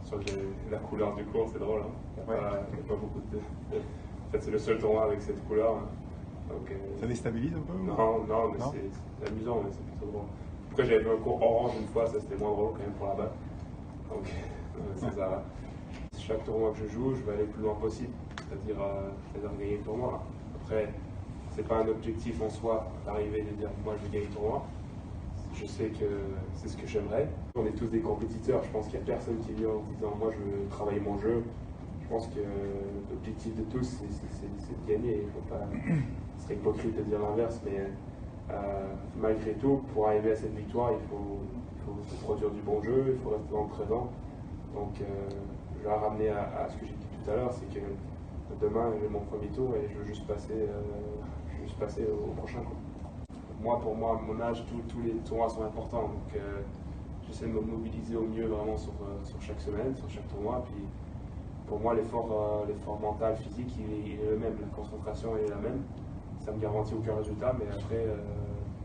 sur la couleur du cours, c'est drôle. Hein. Il n'y a pas beaucoup de. En fait, c'est le seul tournoi avec cette couleur. Donc, ça déstabilise un peu non, mais c'est amusant, mais c'est plutôt drôle. Après, j'avais vu un cours orange une fois, ça c'était moins drôle quand même pour la balle. Donc, c'est ça. Chaque tournoi que je joue, je vais aller le plus loin possible, c'est-à-dire gagner le tournoi. Après, c'est pas un objectif en soi d'arriver et de dire moi je vais gagner le tournoi. Je sais que c'est ce que j'aimerais. On est tous des compétiteurs, je pense qu'il n'y a personne qui vient en disant moi je veux travailler mon jeu. Je pense que l'objectif de tous c'est de gagner. Il faut pas, ce serait hypocrite de dire l'inverse, mais malgré tout, pour arriver à cette victoire, il faut produire du bon jeu, il faut rester dans le présent. Donc je vais ramener à ce que j'ai dit tout à l'heure, c'est que demain j'ai mon premier tour et je veux juste passer au prochain. Quoi. Pour moi, à mon âge, tous les tournois sont importants. Donc j'essaie de me mobiliser au mieux vraiment sur chaque semaine, sur chaque tournoi. Puis pour moi, l'effort mental, physique, il est le même. La concentration elle est la même. Ça me garantit aucun résultat, mais après,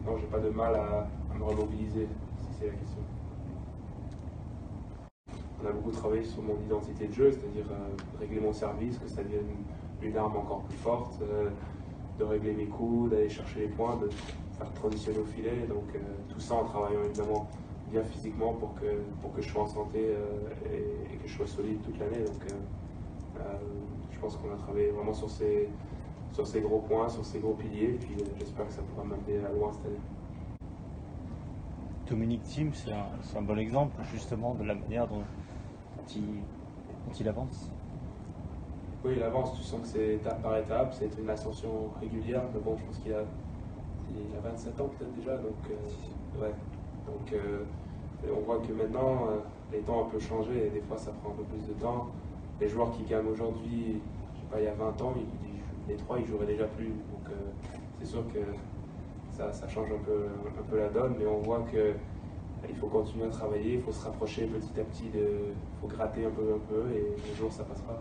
non, j'ai pas de mal à me remobiliser, si c'est la question. On a beaucoup travaillé sur mon identité de jeu, c'est-à-dire régler mon service, que ça devienne une arme encore plus forte, de régler mes coups, d'aller chercher les points, de faire transitionner au filet. Donc tout ça en travaillant évidemment bien physiquement pour que je sois en santé et que je sois solide toute l'année. Donc je pense qu'on a travaillé vraiment sur ces gros points, sur ces gros piliers, puis j'espère que ça pourra m'amener à loin cette année. Dominic Thiem, c'est un bon exemple justement de la manière dont il avance. Oui, il avance, tu sens que c'est étape par étape, c'est une ascension régulière, mais bon, je pense qu'il a 27 ans peut-être déjà, donc ouais. Donc on voit que maintenant, les temps ont un peu changé et des fois ça prend un peu plus de temps. Les joueurs qui gagnent aujourd'hui, je sais pas, il y a 20 ans, les trois ils joueraient déjà plus, donc c'est sûr que ça change un peu la donne, mais on voit que il faut continuer à travailler, il faut se rapprocher petit à petit, il faut gratter un peu et un jour ça passera.